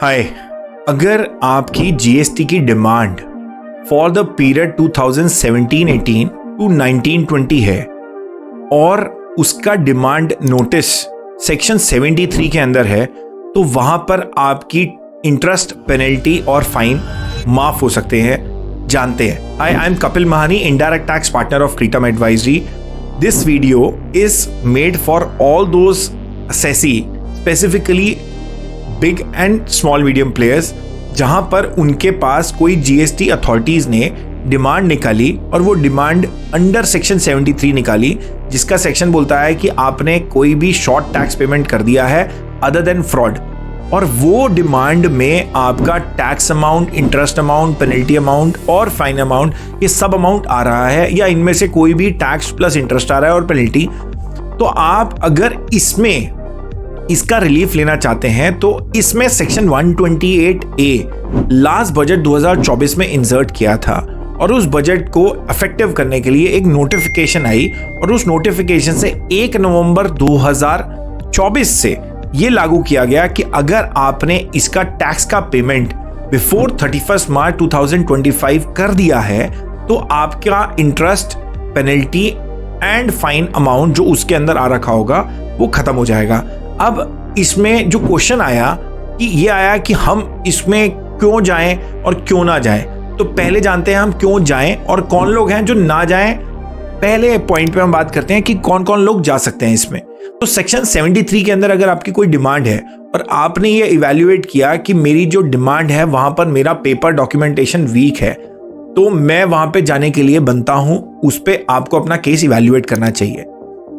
हाय, अगर आपकी जीएसटी की demand for the period 2017-18 to 19-20 है और उसका डिमांड नोटिस सेक्शन 73 के अंदर है, तो वहां पर आपकी इंटरेस्ट, पेनल्टी और फाइन माफ हो सकते हैं। जानते हैं। I am Kapil Mahani, indirect tax partner of Kreatum advisory. This video is made for all those assessee, specifically big and small medium players, जहां पर उनके पास कोई जीएसटी अथॉरिटीज ने डिमांड निकाली और वो डिमांड अंडर सेक्शन 73 निकाली, जिसका सेक्शन बोलता है कि आपने कोई भी शॉर्ट टैक्स पेमेंट कर दिया है अदर देन फ्रॉड, और वो डिमांड में आपका tax amount, interest amount, penalty amount और फाइन अमाउंट, ये सब अमाउंट आ रहा है, या इनमें से कोई भी टैक्स प्लस इंटरेस्ट आ रहा है और पेनल्टी। तो आप अगर इसमें इसका रिलीफ लेना चाहते हैं तो इसमें सेक्शन 128A लास्ट बजट 2024 में इंसर्ट किया था, और उस बजट को इफेक्टिव करने के लिए एक नोटिफिकेशन आई, और उस नोटिफिकेशन से 1 नवंबर 2024 से ये लागू किया गया कि अगर आपने इसका टैक्स का पेमेंट बिफोर 31 मार्च 2025 कर दिया है तो आपका interest, penalty and fine amount जो उसके अंदर आ रखा होगा वो खत्म हो जाएगा। अब इसमें जो क्वेश्चन आया कि ये आया कि हम इसमें क्यों जाएं और क्यों ना जाएं, तो पहले जानते हैं हम क्यों जाएं और कौन लोग हैं जो ना जाएं। पहले पॉइंट पे हम बात करते हैं कि कौन कौन लोग जा सकते हैं इसमें। तो सेक्शन 73 के अंदर अगर आपकी कोई डिमांड है और आपने ये इवैल्यूएट किया कि मेरी जो डिमांड है वहां पर मेरा पेपर डॉक्यूमेंटेशन वीक है, तो मैं वहां पे जाने के लिए बनता हूं, उस पे आपको अपना केस इवैल्यूएट करना चाहिए।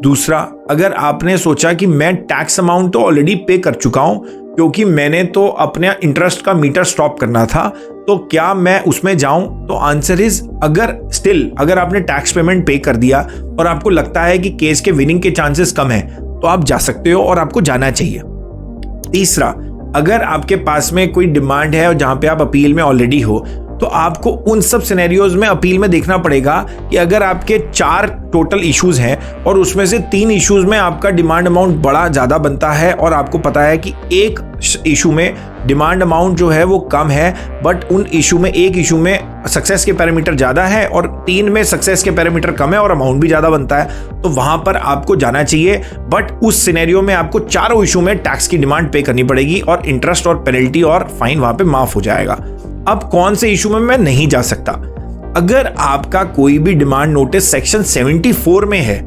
दूसरा, अगर आपने सोचा कि मैं टैक्स अमाउंट तो ऑलरेडी पे कर चुका हूं क्योंकि मैंने तो अपने इंटरेस्ट का मीटर स्टॉप करना था, तो क्या मैं उसमें जाऊं, तो आंसर इज अगर आपने टैक्स पेमेंट पे कर दिया और आपको लगता है कि केस के विनिंग के चांसेस कम है, तो आप जा सकते हो और आपको जाना चाहिए। तीसरा, अगर आपके पास में कोई डिमांड है और जहां पे आप अपील में ऑलरेडी हो, तो आपको उन सब सिनेरियोज में अपील में देखना पड़ेगा कि अगर आपके 4 टोटल इश्यूज हैं और उसमें से 3 इश्यूज में आपका डिमांड अमाउंट बड़ा ज्यादा बनता है और आपको पता है कि एक इशू में डिमांड अमाउंट जो है वो कम है, बट उन इशू में एक इशू में सक्सेस के पैरामीटर ज्यादा है और 3 में सक्सेस के पैरामीटर कम है और अमाउंट भी ज्यादा बनता है, तो वहां पर आपको जाना चाहिए। बट उस सिनेरियो में आपको चारों इशू में टैक्स की डिमांड पे करनी पड़ेगी और इंटरेस्ट और पेनल्टी और फाइन वहां पे माफ हो जाएगा। अब कौन से इशू में मैं नहीं जा सकता? अगर आपका कोई भी डिमांड नोटिस सेक्शन 74 में है,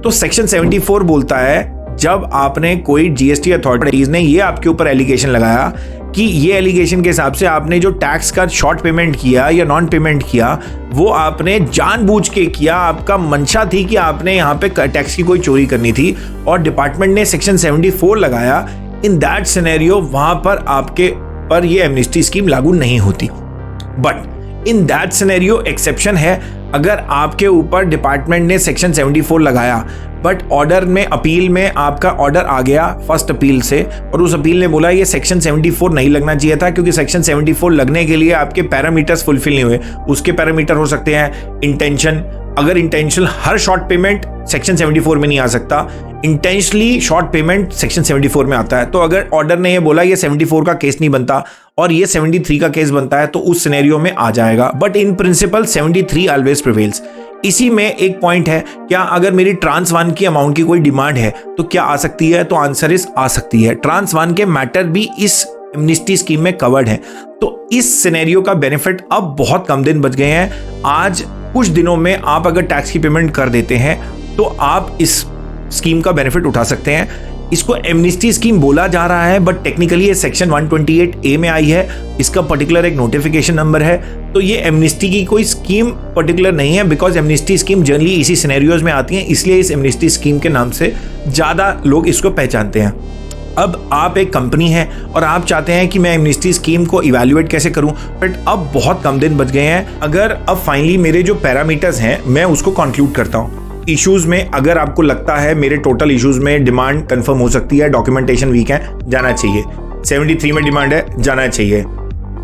तो सेक्शन 74 बोलता है जब आपने कोई जीएसटी अथॉरिटीज ने ये आपके ऊपर एलिगेशन लगाया कि ये एलिगेशन के हिसाब से आपने जो टैक्स का शॉर्ट पेमेंट किया या नॉन पेमेंट किया वो आपने जानबूझ के किया, आपका मंशा थी कि आपने यहाँ पे टैक्स की कोई चोरी करनी थी और डिपार्टमेंट ने सेक्शन 74 लगाया, इन दैट सिनेरियो वहां पर आपके पर ये एमनेस्टी स्कीम लागू नहीं होती। But in that scenario exception है, अगर आपके ऊपर डिपार्टमेंट ने सेक्शन 74 लगाया बट ऑर्डर में, अपील में आपका ऑर्डर आ गया फर्स्ट अपील से और उस अपील ने बोला ये सेक्शन 74 नहीं लगना चाहिए था क्योंकि सेक्शन 74 लगने के लिए आपके पैरामीटर्स फुलफिल नहीं हुए। उसके पैरामीटर हो सकते हैं इंटेंशन, अगर इंटेंशनल हर शॉर्ट पेमेंट सेक्शन 74 में नहीं आ सकता, इंटेंशनली शॉर्ट पेमेंट सेक्शन 74 में आता है। तो अगर ऑर्डर ने ये बोला ये 74 का केस नहीं बनता और ये 73 का केस बनता है, तो उस सिनेरियो में आ जाएगा। But in principle 73 always prevails. इसी में एक पॉइंट है, क्या अगर मेरी ट्रांस 1 की अमाउंट की कोई डिमांड है तो क्या आ सकती है? तो आंसर इज आ सकती है। ट्रांस 1 के मैटर भी इस एमनेस्टी स्कीम में कवर्ड है। तो इस सिनेरियो का बेनिफिट अब बहुत कम दिन बच गए हैं। आज कुछ दिनों में आप अगर टैक्स की पेमेंट कर देते हैं तो आप इस स्कीम का बेनिफिट उठा सकते हैं। इसको एमनेस्टी स्कीम बोला जा रहा है बट टेक्निकली ये सेक्शन 128A में आई है। इसका पर्टिकुलर एक नोटिफिकेशन नंबर है, तो ये एमनेस्टी की कोई स्कीम पर्टिकुलर नहीं है, बिकॉज एमनेस्टी स्कीम जनरली इसी सिनेरियोज में आती है, इसलिए इस एमनेस्टी स्कीम के नाम से ज्यादा लोग इसको पहचानते हैं। अब आप एक कंपनी है और आप चाहते हैं कि मैं एमनेस्टी स्कीम को इवैल्यूएट कैसे करूं, बट अब बहुत कम दिन बच गए हैं। अगर अब फाइनली मेरे जो पैरामीटर्स हैं मैं उसको कंक्लूड करता हूं। इश्यूज में अगर आपको लगता है मेरे टोटल इश्यूज में डिमांड कंफर्म हो सकती है, डॉक्यूमेंटेशन वीक है, जाना चाहिए। 73 में डिमांड है, जाना चाहिए।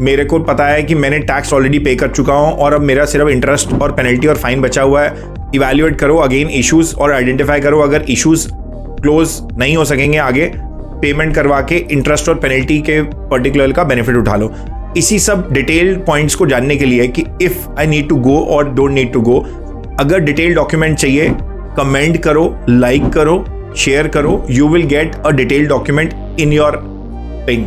मेरे को पता है कि मैंने टैक्स ऑलरेडी पे कर चुका हूं और अब मेरा सिर्फ इंटरेस्ट और पेनल्टी और फाइन बचा हुआ है, इवैल्यूएट करो अगेन इश्यूज और आइडेंटिफाई करो। अगर इश्यूज क्लोज नहीं हो सकेंगे आगे पेमेंट करवा के इंटरेस्ट और पेनल्टी के पर्टिकुलर का बेनिफिट उठा लो। इसी सब डिटेल्ड पॉइंट्स को जानने के लिए कि if I need to go और डोंट नीड टू गो, अगर डिटेल डॉक्यूमेंट चाहिए कमेंट करो, लाइक करो, शेयर करो, you will get a detail document in your ping.